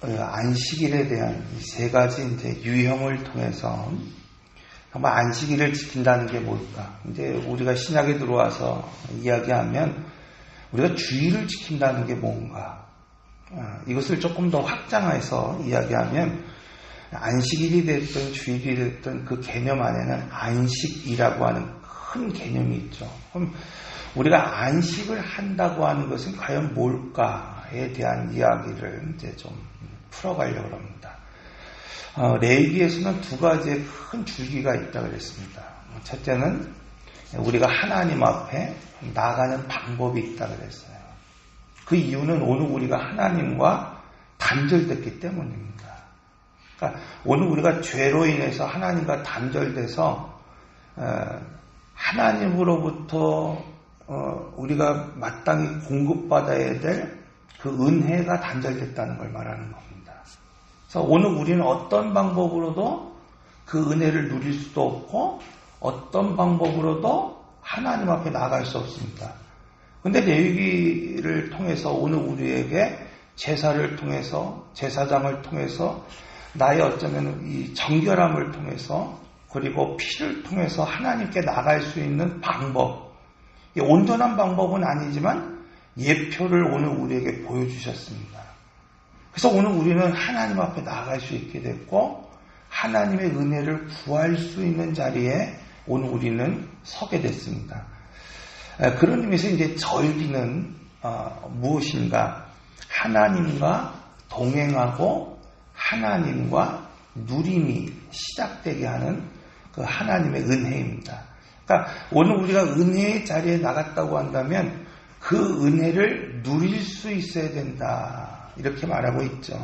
안식일에 대한 이 세 가지 이제 유형을 통해서 정말 안식일을 지킨다는 게 뭘까? 이제 우리가 신약에 들어와서 이야기하면 우리가 주일을 지킨다는 게 뭔가? 이것을 조금 더 확장해서 이야기하면 안식일이 됐든 주일이 됐든 그 개념 안에는 안식이라고 하는 큰 개념이 있죠. 그럼 우리가 안식을 한다고 하는 것은 과연 뭘까에 대한 이야기를 이제 좀 풀어가려고 합니다. 레위기에서는 두 가지의 큰 줄기가 있다고 그랬습니다. 첫째는 우리가 하나님 앞에 나아가는 방법이 있다고 그랬어요. 그 이유는 오늘 우리가 하나님과 단절됐기 때문입니다. 그러니까 오늘 우리가 죄로 인해서 하나님과 단절돼서 하나님으로부터 우리가 마땅히 공급받아야 될 그 은혜가 단절됐다는 걸 말하는 겁니다. 그래서 오늘 우리는 어떤 방법으로도 그 은혜를 누릴 수도 없고 어떤 방법으로도 하나님 앞에 나아갈 수 없습니다. 그런데 레위기를 통해서 오늘 우리에게 제사를 통해서 제사장을 통해서 나의 어쩌면 이 정결함을 통해서 그리고 피를 통해서 하나님께 나갈 수 있는 방법, 온전한 방법은 아니지만 예표를 오늘 우리에게 보여주셨습니다. 그래서 오늘 우리는 하나님 앞에 나갈 수 있게 됐고 하나님의 은혜를 구할 수 있는 자리에 오늘 우리는 서게 됐습니다. 그런 의미에서 이제 절기는 무엇인가? 하나님과 동행하고 하나님과 누림이 시작되게 하는 그 하나님의 은혜입니다. 그러니까 오늘 우리가 은혜의 자리에 나갔다고 한다면 그 은혜를 누릴 수 있어야 된다. 이렇게 말하고 있죠.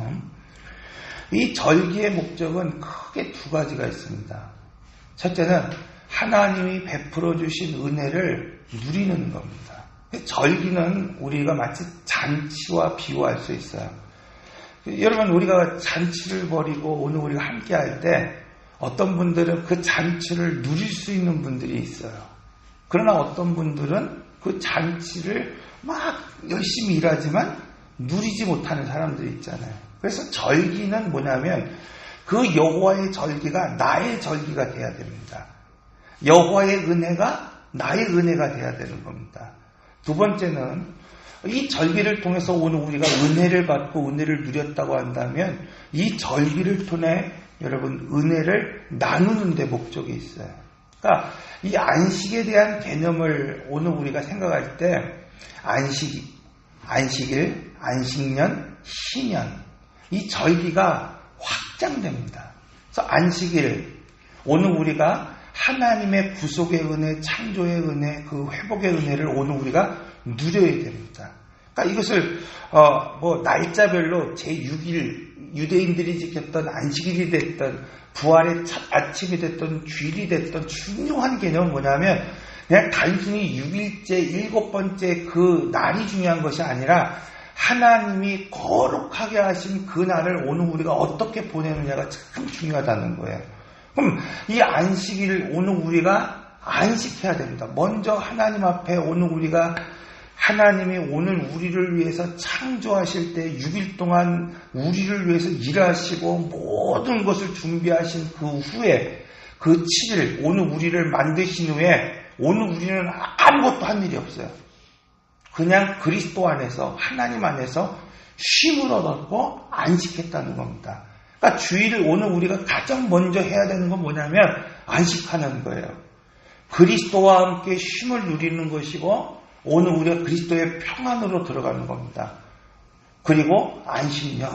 이 절기의 목적은 크게 두 가지가 있습니다. 첫째는 하나님이 베풀어 주신 은혜를 누리는 겁니다. 절기는 우리가 마치 잔치와 비유할 수 있어요. 여러분, 우리가 잔치를 벌이고 오늘 우리가 함께 할 때 어떤 분들은 그 잔치를 누릴 수 있는 분들이 있어요. 그러나 어떤 분들은 그 잔치를 막 열심히 일하지만 누리지 못하는 사람들이 있잖아요. 그래서 절기는 뭐냐면 그 여호와의 절기가 나의 절기가 돼야 됩니다. 여호와의 은혜가 나의 은혜가 돼야 되는 겁니다. 두 번째는 이 절기를 통해서 오늘 우리가 은혜를 받고 은혜를 누렸다고 한다면 이 절기를 통해 여러분 은혜를 나누는 데 목적이 있어요. 그러니까 이 안식에 대한 개념을 오늘 우리가 생각할 때 안식일, 안식년, 희년 이 절기가 확장됩니다. 그래서 안식일 오늘 우리가 하나님의 구속의 은혜, 창조의 은혜, 그 회복의 은혜를 오늘 우리가 누려야 됩니다. 그러니까 이것을 날짜별로 제6일 유대인들이 지켰던 안식일이 됐던 부활의 첫 아침이 됐던 주일이 됐던 중요한 개념은 뭐냐면 그냥 단순히 6일째 7번째 그 날이 중요한 것이 아니라 하나님이 거룩하게 하신 그 날을 오늘 우리가 어떻게 보내느냐가 참 중요하다는 거예요. 그럼 이 안식일을 오늘 우리가 안식해야 됩니다. 먼저 하나님 앞에 오늘 우리가 하나님이 오늘 우리를 위해서 창조하실 때 6일 동안 우리를 위해서 일하시고 모든 것을 준비하신 그 후에 그 7일 오늘 우리를 만드신 후에 오늘 우리는 아무것도 한 일이 없어요. 그냥 그리스도 안에서 하나님 안에서 쉼을 얻었고 안식했다는 겁니다. 그러니까 주일을 오늘 우리가 가장 먼저 해야 되는 건 뭐냐면 안식하는 거예요. 그리스도와 함께 쉼을 누리는 것이고 오늘 우리가 그리스도의 평안으로 들어가는 겁니다. 그리고 안식년.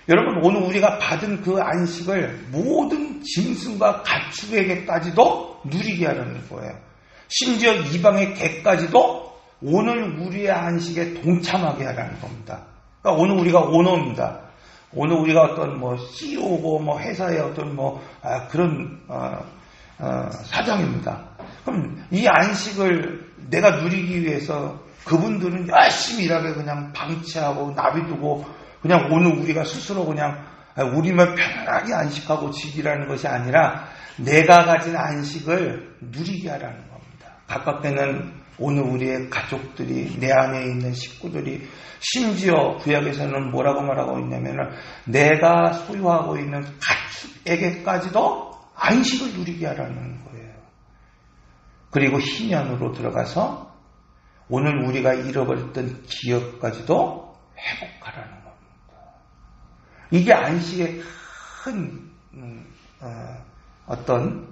여러분 오늘 우리가 받은 그 안식을 모든 짐승과 가축에게까지도 누리게 하려는 거예요. 심지어 이방의 개까지도 오늘 우리의 안식에 동참하게 하라는 겁니다. 그러니까 오늘 우리가 오너입니다. 오늘 우리가 어떤 CEO고 회사의 어떤 그런 사장입니다. 그럼 이 안식을 내가 누리기 위해서 그분들은 열심히 일하게 그냥 방치하고 나비두고 그냥 오늘 우리가 스스로 그냥 우리만 편안하게 안식하고 즐기라는 것이 아니라 내가 가진 안식을 누리게 하라는 겁니다. 가깝게는 오늘 우리의 가족들이, 내 안에 있는 식구들이, 심지어 구약에서는 뭐라고 말하고 있냐면은 내가 소유하고 있는 가축에게까지도 안식을 누리게 하라는 거예요. 그리고 희년으로 들어가서 오늘 우리가 잃어버렸던 기업까지도 회복하라는 겁니다. 이게 안식의 큰 어떤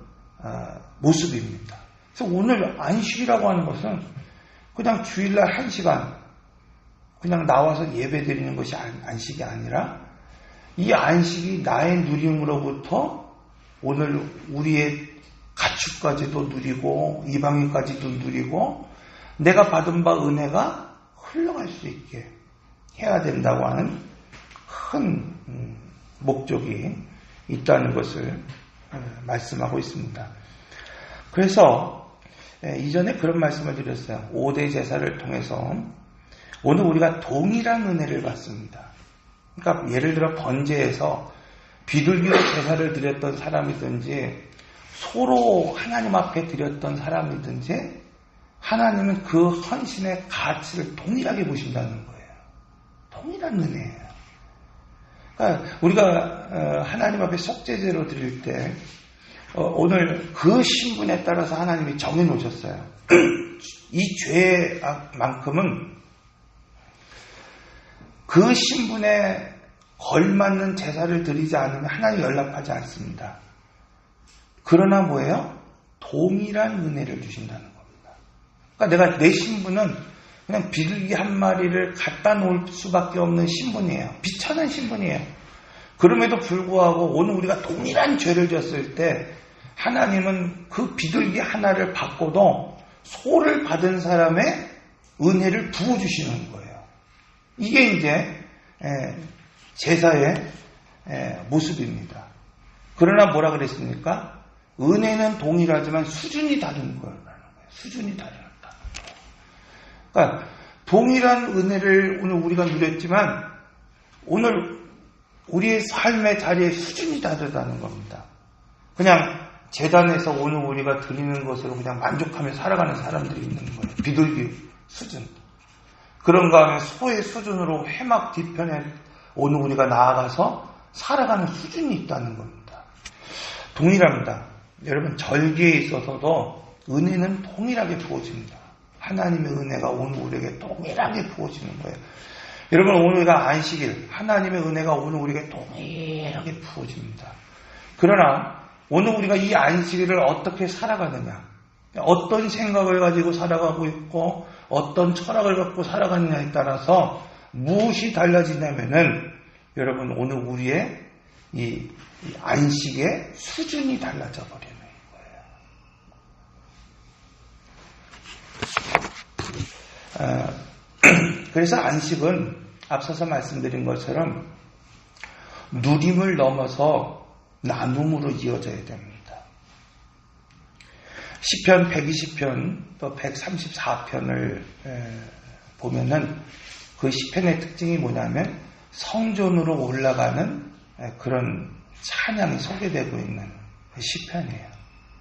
모습입니다. 그래서 오늘 안식이라고 하는 것은 그냥 주일날 1시간 그냥 나와서 예배 드리는 것이 안식이 아니라 이 안식이 나의 누림으로부터 오늘 우리의 가축까지도 누리고 이방인까지도 누리고 내가 받은 바 은혜가 흘러갈 수 있게 해야 된다고 하는 큰 목적이 있다는 것을 말씀하고 있습니다. 그래서 이전에 그런 말씀을 드렸어요. 5대 제사를 통해서 오늘 우리가 동일한 은혜를 받습니다. 그러니까 예를 들어 번제에서 비둘기로 제사를 드렸던 사람이든지 소로 하나님 앞에 드렸던 사람이든지 하나님은 그 헌신의 가치를 동일하게 보신다는 거예요. 동일한 은혜예요. 그러니까 우리가 하나님 앞에 속죄제로 드릴 때 오늘 그 신분에 따라서 하나님이 정해 놓으셨어요. 이 죄만큼은 그 신분에 걸맞는 제사를 드리지 않으면 하나님 연락하지 않습니다. 그러나 뭐예요? 동일한 은혜를 주신다는 겁니다. 그러니까 내가 내 신분은 그냥 비둘기 한 마리를 갖다 놓을 수밖에 없는 신분이에요. 비천한 신분이에요. 그럼에도 불구하고 오늘 우리가 동일한 죄를 졌을 때 하나님은 그 비둘기 하나를 받고도 소를 받은 사람의 은혜를 부어주시는 거예요. 이게 이제 제사의 모습입니다. 그러나 뭐라 그랬습니까? 은혜는 동일하지만 수준이 다른 거라는 거예요. 수준이 다르다. 그러니까 동일한 은혜를 오늘 우리가 누렸지만 오늘 우리의 삶의 자리의 수준이 다르다는 겁니다. 그냥 제단에서 오늘 우리가 드리는 것으로 그냥 만족하며 살아가는 사람들이 있는 거예요. 비둘기 수준. 그런가 하면 소의 수준으로 회막 뒤편에 오늘 우리가 나아가서 살아가는 수준이 있다는 겁니다. 동일합니다. 여러분 절기에 있어서도 은혜는 동일하게 부어집니다. 하나님의 은혜가 오늘 우리에게 동일하게 부어지는 거예요. 여러분 오늘 우리가 안식일 하나님의 은혜가 오늘 우리에게 동일하게 부어집니다. 그러나 오늘 우리가 이 안식일을 어떻게 살아가느냐, 어떤 생각을 가지고 살아가고 있고 어떤 철학을 갖고 살아가느냐에 따라서 무엇이 달라지냐면은 여러분 오늘 우리의 이 안식의 수준이 달라져 버리는 거예요. 그래서 안식은 앞서서 말씀드린 것처럼 누림을 넘어서 나눔으로 이어져야 됩니다. 시편 120편 또 134편을 보면은 그 시편의 특징이 뭐냐면 성전으로 올라가는 그런 찬양이 소개되고 있는 시편이에요.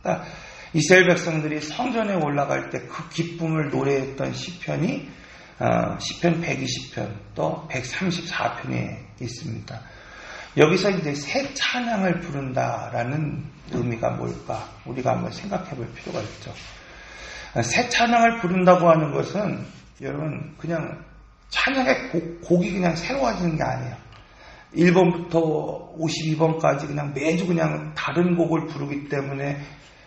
그러니까 이스라엘 백성들이 성전에 올라갈 때 그 기쁨을 노래했던 시편이 시편 120편 또 134편에 있습니다. 여기서 이제 새 찬양을 부른다라는 의미가 뭘까? 우리가 한번 생각해 볼 필요가 있죠. 새 찬양을 부른다고 하는 것은 여러분 그냥 찬양의 곡이 그냥 새로워지는 게 아니에요. 1번부터 52번까지 그냥 매주 그냥 다른 곡을 부르기 때문에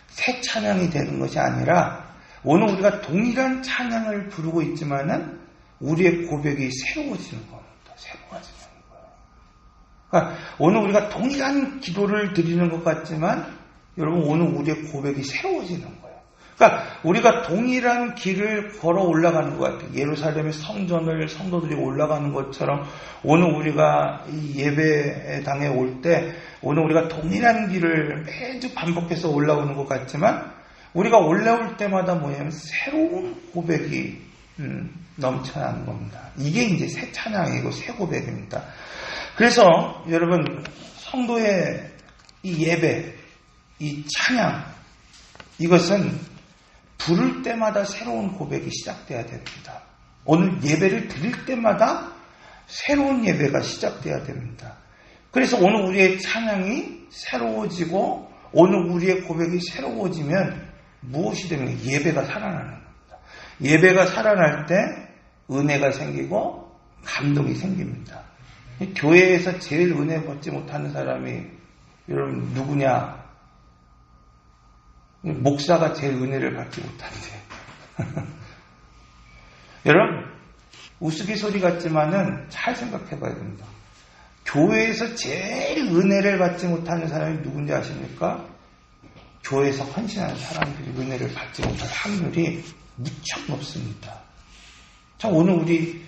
새 찬양이 되는 것이 아니라 오늘 우리가 동일한 찬양을 부르고 있지만은 우리의 고백이 새로워지는 겁니다. 새로워지는 거예요. 그러니까 오늘 우리가 동일한 기도를 드리는 것 같지만 여러분 오늘 우리의 고백이 새로워지는 거예요. 그러니까 우리가 동일한 길을 걸어 올라가는 것 같아요. 예루살렘의 성전을 성도들이 올라가는 것처럼 오늘 우리가 이 예배당에 올 때 오늘 우리가 동일한 길을 매주 반복해서 올라오는 것 같지만 우리가 올라올 때마다 뭐냐면 새로운 고백이 넘쳐나는 겁니다. 이게 이제 새 찬양이고 새 고백입니다. 그래서 여러분 성도의 이 예배, 이 찬양 이것은 부를 때마다 새로운 고백이 시작돼야 됩니다. 오늘 예배를 드릴 때마다 새로운 예배가 시작돼야 됩니다. 그래서 오늘 우리의 찬양이 새로워지고 오늘 우리의 고백이 새로워지면 무엇이 됩니까? 예배가 살아나는 겁니다. 예배가 살아날 때 은혜가 생기고 감동이 생깁니다. 교회에서 제일 은혜 받지 못하는 사람이 여러분 누구냐? 목사가 제일 은혜를 받지 못한대요. 여러분 우스갯소리 같지만은 잘 생각해 봐야 됩니다. 교회에서 제일 은혜를 받지 못하는 사람이 누군지 아십니까? 교회에서 헌신하는 사람들이 은혜를 받지 못할 확률이 무척 높습니다. 참 오늘 우리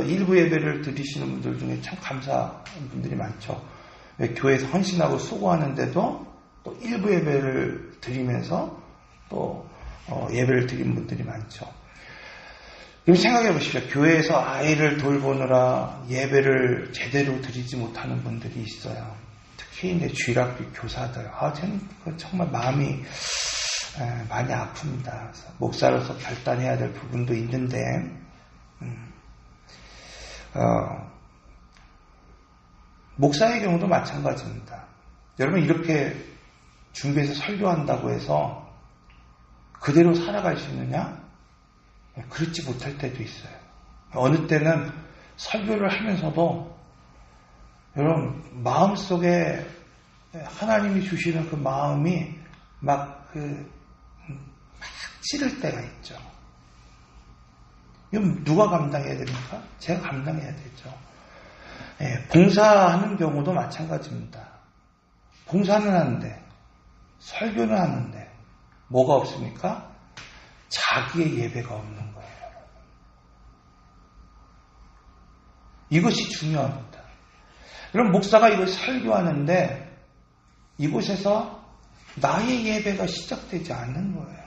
일부 예배를 드리시는 분들 중에 참 감사한 분들이 많죠. 교회에서 헌신하고 수고하는데도 또 일부 예배를 드리면서 또 예배를 드린 분들이 많죠. 그럼 생각해 보십시오. 교회에서 아이를 돌보느라 예배를 제대로 드리지 못하는 분들이 있어요. 특히 이제 주일학교 교사들. 저는 정말 마음이 많이 아픕니다. 그래서 목사로서 결단해야 될 부분도 있는데, 목사의 경우도 마찬가지입니다. 여러분 이렇게 준비해서 설교한다고 해서 그대로 살아갈 수 있느냐? 그렇지 못할 때도 있어요. 어느 때는 설교를 하면서도 여러분 마음속에 하나님이 주시는 그 마음이 막 찌를 때가 있죠. 이건 누가 감당해야 됩니까? 제가 감당해야 되죠. 봉사하는 경우도 마찬가지입니다. 봉사는 하는데 설교는 하는데 뭐가 없습니까? 자기의 예배가 없는 거예요. 이것이 중요합니다. 여러분 목사가 이걸 설교하는데 이곳에서 나의 예배가 시작되지 않는 거예요.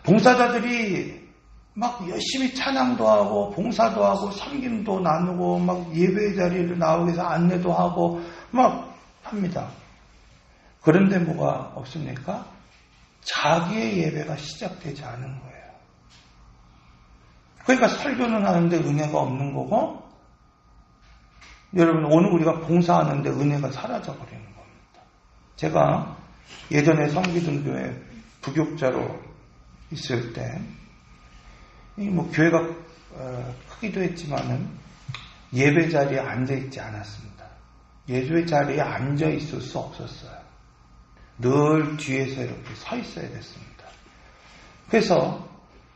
봉사자들이 막 열심히 찬양도 하고 봉사도 하고 섬김도 나누고 막 예배 자리를 나오기 위해서 안내도 하고 막 합니다. 그런데 뭐가 없습니까? 자기의 예배가 시작되지 않은 거예요. 그러니까 설교는 하는데 은혜가 없는 거고, 여러분 오늘 우리가 봉사하는데 은혜가 사라져버리는 겁니다. 제가 예전에 섬기던 교회 부교육자로 있을 때, 뭐 교회가 크기도 했지만은 예배 자리에 앉아 있지 않았습니다. 예배 자리에 앉아 있을 수 없었어요. 늘 뒤에서 이렇게 서 있어야 됐습니다. 그래서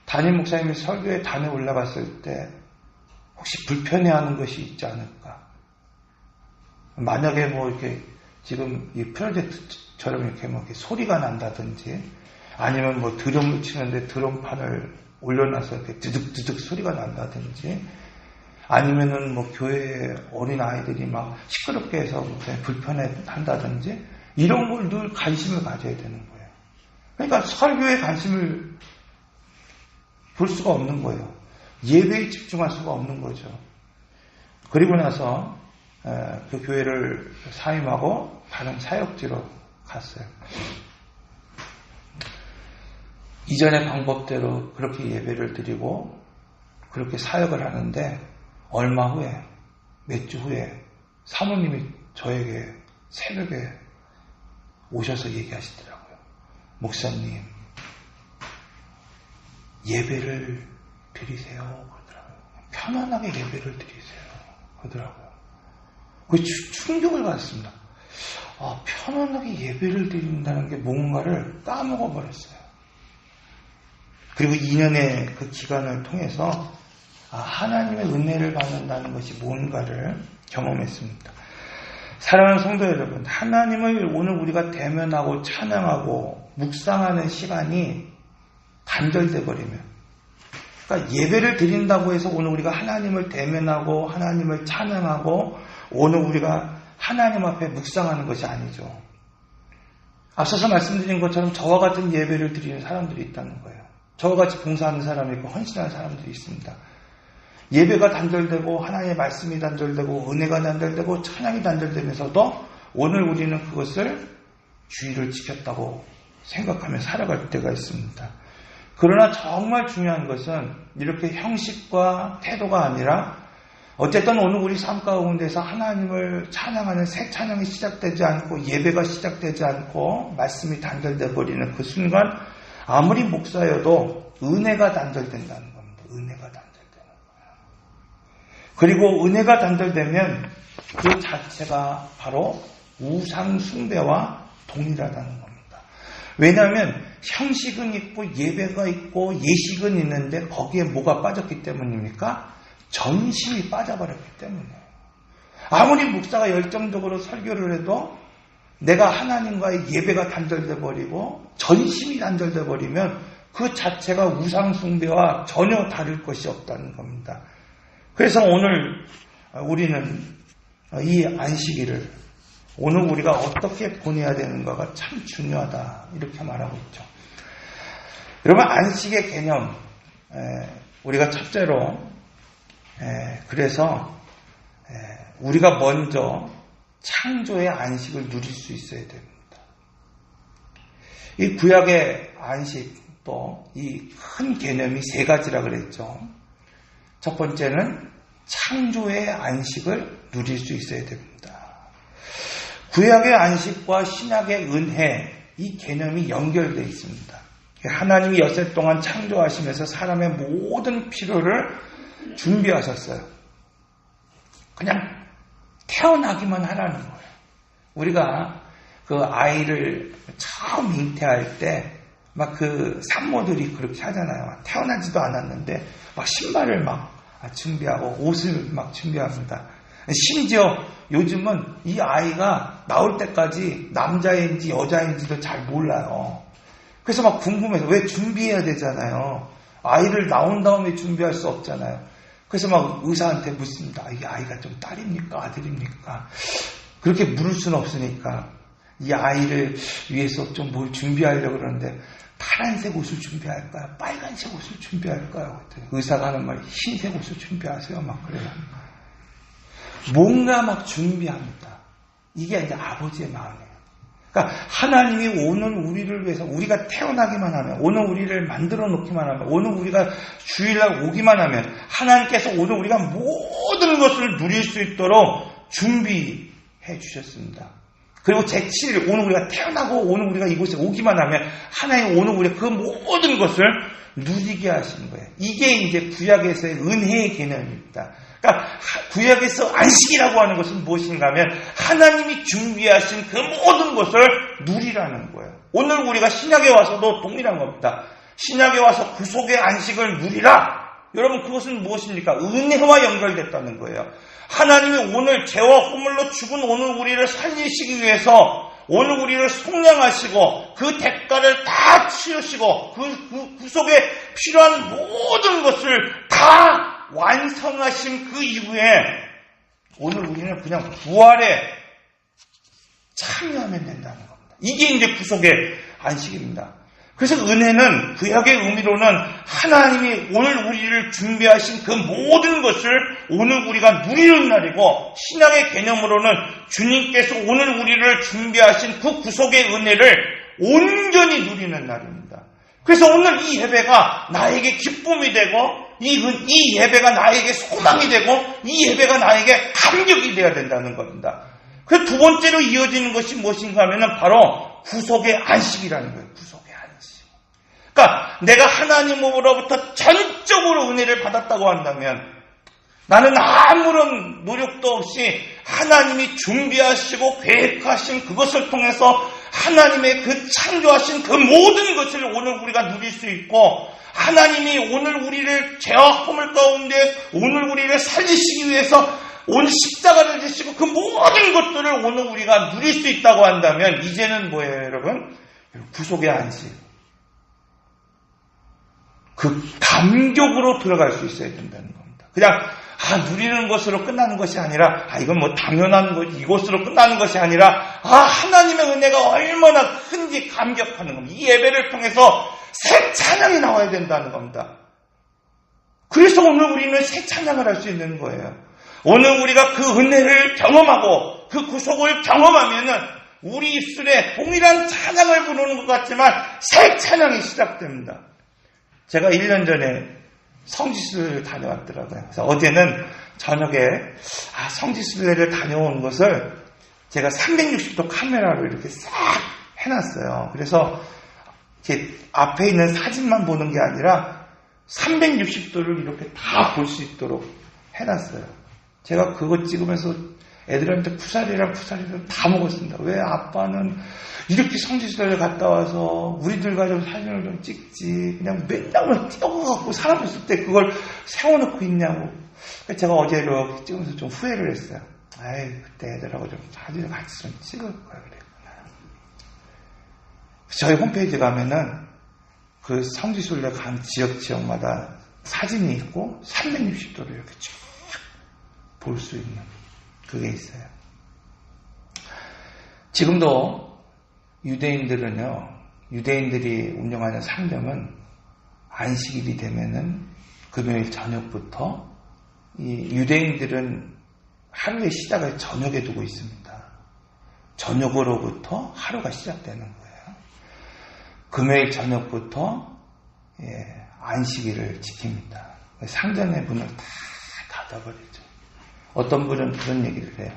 담임 목사님이 설교에 단에 올라갔을 때 혹시 불편해하는 것이 있지 않을까? 만약에 뭐 이렇게 지금 이 프로젝트처럼 이렇게 뭐 이렇게 소리가 난다든지 아니면 뭐 드럼을 치는데 드럼판을 올려놔서 이렇게 드득드득 소리가 난다든지 아니면은 뭐 교회 어린 아이들이 막 시끄럽게 해서 불편해 한다든지 이런 걸 늘 관심을 가져야 되는 거예요. 그러니까 설교에 관심을 볼 수가 없는 거예요. 예배에 집중할 수가 없는 거죠. 그리고 나서 그 교회를 사임하고 다른 사역지로 갔어요. 이전의 방법대로 그렇게 예배를 드리고 그렇게 사역을 하는데 얼마 후에 몇 주 후에 사모님이 저에게 새벽에 오셔서 얘기하시더라고요. 목사님, 예배를 드리세요. 그러더라고요. 편안하게 예배를 드리세요. 그러더라고요. 그 충격을 받았습니다. 편안하게 예배를 드린다는 게 뭔가를 까먹어버렸어요. 그리고 2년의 그 기간을 통해서 하나님의 은혜를 받는다는 것이 뭔가를 경험했습니다. 사랑하는 성도 여러분, 하나님을 오늘 우리가 대면하고 찬양하고 묵상하는 시간이 단절돼 버리면, 그러니까 예배를 드린다고 해서 오늘 우리가 하나님을 대면하고 하나님을 찬양하고 오늘 우리가 하나님 앞에 묵상하는 것이 아니죠. 앞서서 말씀드린 것처럼 저와 같은 예배를 드리는 사람들이 있다는 거예요. 저와 같이 봉사하는 사람이 있고 헌신하는 사람들이 있습니다. 예배가 단절되고 하나님의 말씀이 단절되고 은혜가 단절되고 찬양이 단절되면서도 오늘 우리는 그것을 주의를 지켰다고 생각하며 살아갈 때가 있습니다. 그러나 정말 중요한 것은 이렇게 형식과 태도가 아니라 어쨌든 오늘 우리 삶 가운데서 하나님을 찬양하는 새 찬양이 시작되지 않고 예배가 시작되지 않고 말씀이 단절돼 버리는 그 순간 아무리 목사여도 은혜가 단절된다는 겁니다. 은혜가 단절되는 거예요. 그리고 은혜가 단절되면 그 자체가 바로 우상 숭배와 동일하다는 겁니다. 왜냐하면 형식은 있고 예배가 있고 예식은 있는데 거기에 뭐가 빠졌기 때문입니까? 전심이 빠져버렸기 때문이에요. 아무리 목사가 열정적으로 설교를 해도 내가 하나님과의 예배가 단절돼 버리고 전심이 단절돼 버리면 그 자체가 우상 숭배와 전혀 다를 것이 없다는 겁니다. 그래서 오늘 우리는 이 안식일을 오늘 우리가 어떻게 보내야 되는가가 참 중요하다 이렇게 말하고 있죠. 여러분 안식의 개념 우리가 첫째로 그래서 우리가 먼저 창조의 안식을 누릴 수 있어야 됩니다. 이 구약의 안식도 이 큰 개념이 세 가지라 그랬죠. 첫 번째는 창조의 안식을 누릴 수 있어야 됩니다. 구약의 안식과 신약의 은혜 이 개념이 연결되어 있습니다. 하나님이 여세 동안 창조하시면서 사람의 모든 필요를 준비하셨어요. 그냥 태어나기만 하라는 거예요. 우리가 그 아이를 처음 잉태할 때 막 그 산모들이 그렇게 하잖아요. 태어나지도 않았는데 막 신발을 막 준비하고 옷을 막 준비합니다. 심지어 요즘은 이 아이가 나올 때까지 남자인지 여자인지도 잘 몰라요. 그래서 막 궁금해서 왜 준비해야 되잖아요. 아이를 나온 다음에 준비할 수 없잖아요. 그래서 막 의사한테 묻습니다. 이게 아이가 좀 딸입니까? 아들입니까? 그렇게 물을 수는 없으니까 이 아이를 위해서 좀 뭘 준비하려고 그러는데 파란색 옷을 준비할까요? 빨간색 옷을 준비할까요? 의사가 하는 말이 흰색 옷을 준비하세요. 막 그래요. 뭔가 막 준비합니다. 이게 이제 아버지의 마음이에요. 그러니까 하나님이 오늘 우리를 위해서 우리가 태어나기만 하면 오늘 우리를 만들어 놓기만 하면 오늘 우리가 주일날 오기만 하면 하나님께서 오늘 우리가 모든 것을 누릴 수 있도록 준비해 주셨습니다. 그리고 제7일 오늘 우리가 태어나고 오늘 우리가 이곳에 오기만 하면 하나님 오늘 우리가 그 모든 것을 누리게 하시는 거예요. 이게 이제 구약에서의 은혜의 개념입니다. 그러니까 구약에서 안식이라고 하는 것은 무엇인가 하면 하나님이 준비하신 그 모든 것을 누리라는 거예요. 오늘 우리가 신약에 와서도 동일한 겁니다. 신약에 와서 구속의 안식을 누리라. 여러분 그것은 무엇입니까? 은혜와 연결됐다는 거예요. 하나님이 오늘 죄와 허물로 죽은 오늘 우리를 살리시기 위해서 오늘 우리를 속량하시고 그 대가를 다 치르시고 그 구속에 필요한 모든 것을 다 완성하신 그 이후에 오늘 우리는 그냥 부활에 참여하면 된다는 겁니다. 이게 이제 구속의 안식입니다. 그래서 은혜는 구약의 의미로는 하나님이 오늘 우리를 준비하신 그 모든 것을 오늘 우리가 누리는 날이고 신약의 개념으로는 주님께서 오늘 우리를 준비하신 그 구속의 은혜를 온전히 누리는 날입니다. 그래서 오늘 이 예배가 나에게 기쁨이 되고 이 예배가 나에게 소망이 되고 이 예배가 나에게 감격이 되어야 된다는 겁니다. 그 두 번째로 이어지는 것이 무엇인가 하면 바로 구속의 안식이라는 거예요. 구속의 안식. 그러니까 내가 하나님으로부터 전적으로 은혜를 받았다고 한다면 나는 아무런 노력도 없이 하나님이 준비하시고 계획하신 그것을 통해서 하나님의 그 창조하신 그 모든 것을 오늘 우리가 누릴 수 있고 하나님이 오늘 우리를 죄와 허물 가운데 오늘 우리를 살리시기 위해서 오늘 십자가를 지시고 그 모든 것들을 오늘 우리가 누릴 수 있다고 한다면 이제는 뭐예요 여러분? 구속의 안식. 그 감격으로 들어갈 수 있어야 된다는 겁니다. 그냥 누리는 것으로 끝나는 것이 아니라 이건 뭐 당연한 것 이것으로 끝나는 것이 아니라 하나님의 은혜가 얼마나 큰지 감격하는 겁니다. 이 예배를 통해서 새 찬양이 나와야 된다는 겁니다. 그래서 오늘 우리는 새 찬양을 할 수 있는 거예요. 오늘 우리가 그 은혜를 경험하고 그 구속을 경험하면은 우리 입술에 동일한 찬양을 부르는 것 같지만 새 찬양이 시작됩니다. 제가 1년 전에 성지순례를 다녀왔더라고요. 그래서 어제는 저녁에 성지순례를 다녀온 것을 제가 360도 카메라로 이렇게 싹 해놨어요. 그래서 이렇게 앞에 있는 사진만 보는 게 아니라 360도를 이렇게 다 볼 수 있도록 해놨어요. 제가 그거 찍으면서 애들한테 푸사리랑 다 먹었습니다. 왜 아빠는 이렇게 성지순례를 갔다 와서 우리들과 좀 사진을 좀 찍지, 그냥 맨날 뛰어가고 사람 있을 때 그걸 세워놓고 있냐고. 제가 어제 이렇게 찍으면서 좀 후회를 했어요. 그때 애들하고 좀 사진을 같이 좀 찍을 거야 그랬구나. 저희 홈페이지 가면은 그 성지순례 간 지역마다 사진이 있고 360도로 이렇게 쭉 볼 수 있는 그게 있어요. 지금도 유대인들이 운영하는 상점은 안식일이 되면은 금요일 저녁부터 이 유대인들은 하루의 시작을 저녁에 두고 있습니다. 저녁으로부터 하루가 시작되는 거예요. 금요일 저녁부터 안식일을 지킵니다. 상점의 문을 다 닫아버리죠. 어떤 분은 그런 얘기를 해요.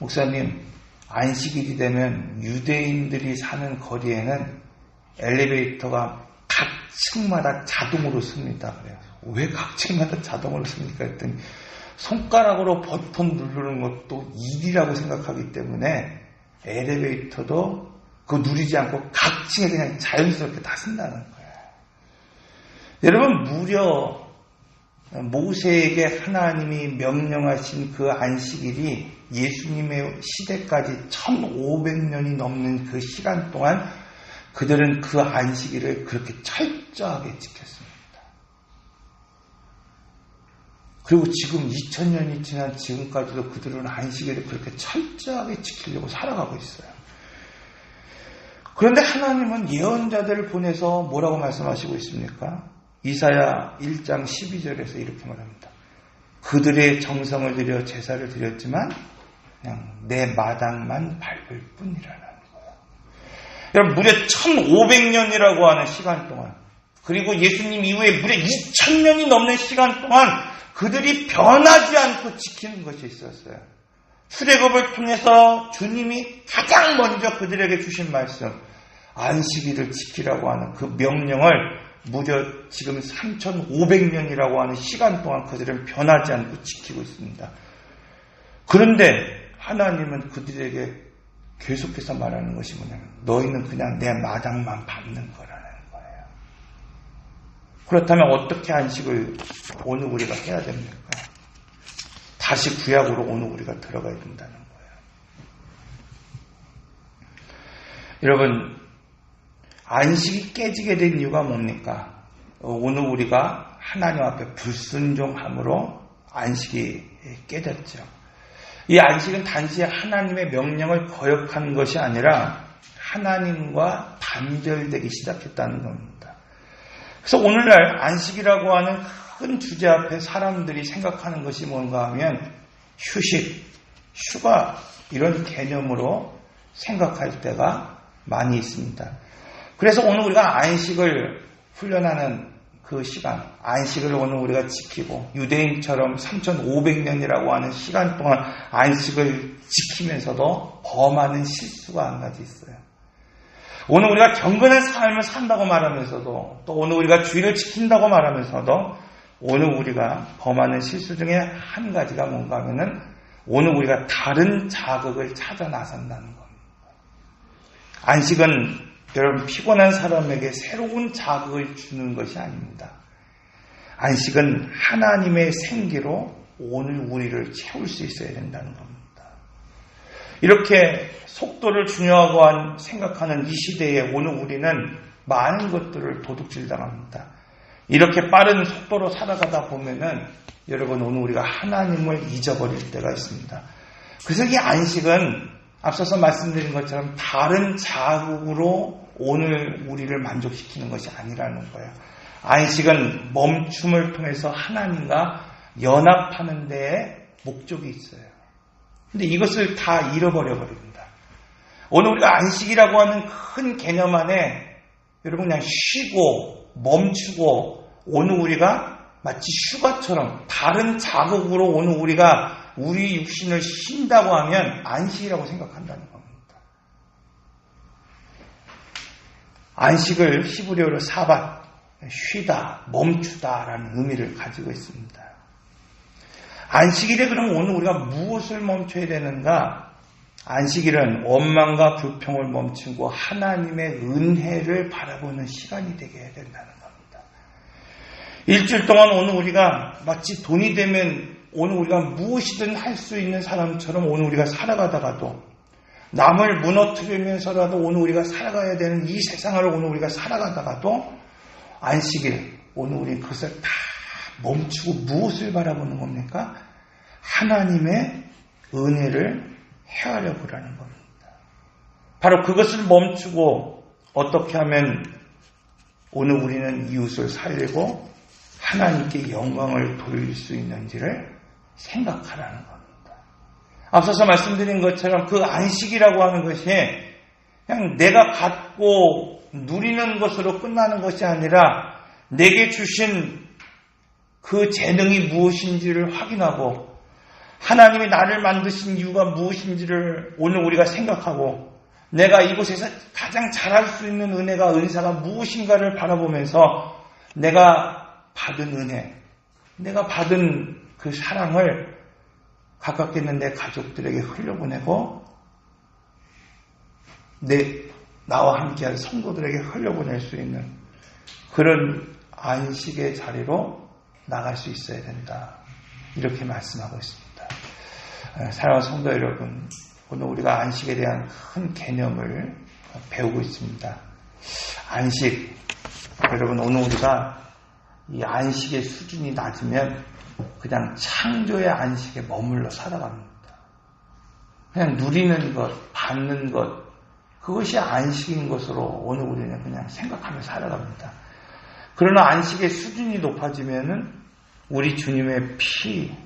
목사님, 안식일이 되면 유대인들이 사는 거리에는 엘리베이터가 각 층마다 자동으로 씁니다. 그래요. 왜 각 층마다 자동으로 씁니까? 했더니 손가락으로 버튼 누르는 것도 일이라고 생각하기 때문에 엘리베이터도 그거 누리지 않고 각 층에 그냥 자연스럽게 다 쓴다는 거예요. 여러분, 무려 모세에게 하나님이 명령하신 그 안식일이 예수님의 시대까지 1500년이 넘는 그 시간 동안 그들은 그 안식일을 그렇게 철저하게 지켰습니다. 그리고 지금 2000년이 지난 지금까지도 그들은 안식일을 그렇게 철저하게 지키려고 살아가고 있어요. 그런데 하나님은 예언자들을 보내서 뭐라고 말씀하시고 있습니까? 이사야 1장 12절에서 이렇게 말합니다. 그들의 정성을 들여 제사를 드렸지만 그냥 내 마당만 밟을 뿐이라는 거예요. 여러분, 무려 1500년이라고 하는 시간 동안, 그리고 예수님 이후에 무려 2000년이 넘는 시간 동안 그들이 변하지 않고 지키는 것이 있었어요. 출애굽을 통해서 주님이 가장 먼저 그들에게 주신 말씀, 안식일을 지키라고 하는 그 명령을 무려 지금 3500년이라고 하는 시간 동안 그들은 변하지 않고 지키고 있습니다. 그런데 하나님은 그들에게 계속해서 말하는 것이 뭐냐면 너희는 그냥 내 마당만 밟는 거라는 거예요. 그렇다면 어떻게 안식을 오늘 우리가 해야 됩니까? 다시 구약으로 오늘 우리가 들어가야 된다는 거예요. 여러분, 안식이 깨지게 된 이유가 뭡니까? 오늘 우리가 하나님 앞에 불순종함으로 안식이 깨졌죠. 이 안식은 단지 하나님의 명령을 거역하는 것이 아니라 하나님과 단절되기 시작했다는 겁니다. 그래서 오늘날 안식이라고 하는 큰 주제 앞에 사람들이 생각하는 것이 뭔가 하면 휴식, 휴가 이런 개념으로 생각할 때가 많이 있습니다. 그래서 오늘 우리가 안식을 훈련하는 그 시간, 안식을 오늘 우리가 지키고 유대인처럼 3500년이라고 하는 시간 동안 안식을 지키면서도 범하는 실수가 한 가지 있어요. 오늘 우리가 경건한 삶을 산다고 말하면서도 또 오늘 우리가 주의를 지킨다고 말하면서도 오늘 우리가 범하는 실수 중에 한 가지가 뭔가 하면은 오늘 우리가 다른 자극을 찾아 나선다는 겁니다. 안식은 여러분, 피곤한 사람에게 새로운 자극을 주는 것이 아닙니다. 안식은 하나님의 생기로 오늘 우리를 채울 수 있어야 된다는 겁니다. 이렇게 속도를 중요하고 생각하는 이 시대에 오늘 우리는 많은 것들을 도둑질 당합니다. 이렇게 빠른 속도로 살아가다 보면은 여러분, 오늘 우리가 하나님을 잊어버릴 때가 있습니다. 그래서 이 안식은 앞서서 말씀드린 것처럼 다른 자극으로 오늘 우리를 만족시키는 것이 아니라는 거예요. 안식은 멈춤을 통해서 하나님과 연합하는 데에 목적이 있어요. 근데 이것을 다 잃어버려 버립니다. 오늘 우리가 안식이라고 하는 큰 개념 안에 여러분 그냥 쉬고 멈추고 오늘 우리가 마치 휴가처럼 다른 자극으로 오늘 우리가 우리 육신을 쉰다고 하면 안식이라고 생각한다는 겁니다. 안식을 히브리어로 사밧, 쉬다, 멈추다라는 의미를 가지고 있습니다. 안식일에 그럼 오늘 우리가 무엇을 멈춰야 되는가? 안식일은 원망과 불평을 멈추고 하나님의 은혜를 바라보는 시간이 되게 해야 된다는 겁니다. 일주일 동안 오늘 우리가 마치 돈이 되면 오늘 우리가 무엇이든 할 수 있는 사람처럼 오늘 우리가 살아가다가도 남을 무너뜨리면서라도 오늘 우리가 살아가야 되는 이 세상을 오늘 우리가 살아가다가도 안식일, 오늘 우리 그것을 다 멈추고 무엇을 바라보는 겁니까? 하나님의 은혜를 헤아려 보라는 겁니다. 바로 그것을 멈추고 어떻게 하면 오늘 우리는 이웃을 살리고 하나님께 영광을 돌릴 수 있는지를 생각하라는 겁니다. 앞서서 말씀드린 것처럼 그 안식이라고 하는 것이 그냥 내가 갖고 누리는 것으로 끝나는 것이 아니라 내게 주신 그 재능이 무엇인지를 확인하고 하나님이 나를 만드신 이유가 무엇인지를 오늘 우리가 생각하고 내가 이곳에서 가장 잘할 수 있는 은혜가 은사가 무엇인가를 바라보면서 내가 받은 은혜, 내가 받은 그 사랑을 가깝게 있는 내 가족들에게 흘려보내고 나와 함께한 성도들에게 흘려보낼 수 있는 그런 안식의 자리로 나갈 수 있어야 된다. 이렇게 말씀하고 있습니다. 사랑하는 성도 여러분, 오늘 우리가 안식에 대한 큰 개념을 배우고 있습니다. 안식, 여러분 오늘 우리가 이 안식의 수준이 낮으면 그냥 창조의 안식에 머물러 살아갑니다. 그냥 누리는 것, 받는 것, 그것이 안식인 것으로 오늘 우리는 그냥 생각하며 살아갑니다. 그러나 안식의 수준이 높아지면은 우리 주님의 피,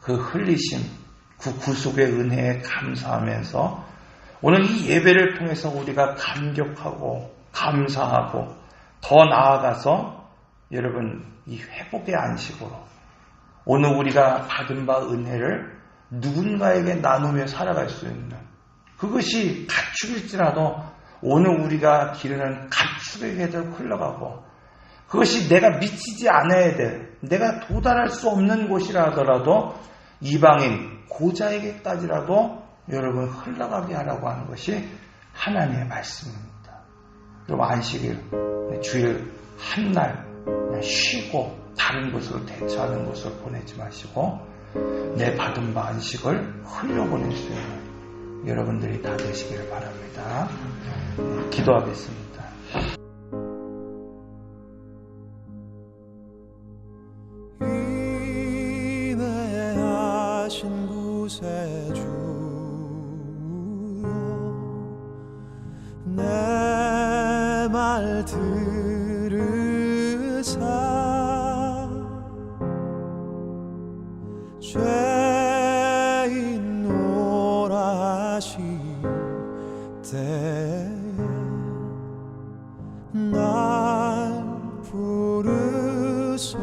그 흘리심, 그 구속의 은혜에 감사하면서 오늘 이 예배를 통해서 우리가 감격하고 감사하고 더 나아가서 여러분 이 회복의 안식으로 오늘 우리가 받은 바 은혜를 누군가에게 나누며 살아갈 수 있는 그것이 가축일지라도 오늘 우리가 기르는 가축에게도 흘러가고 그것이 내가 미치지 않아야 될 내가 도달할 수 없는 곳이라 하더라도 이방인 고자에게까지라도 여러분 흘러가게 하라고 하는 것이 하나님의 말씀입니다. 여러분 안식일 주일 한날 쉬고 다른 곳으로 대처하는 곳을 보내지 마시고 내 받은 바 안식을 흘려보낼 수 있는 여러분들이 다 되시기를 바랍니다. 기도하겠습니다. 인내하신 구세주여 내 말 들으사 죄인 오라 하실 때에 날 부르소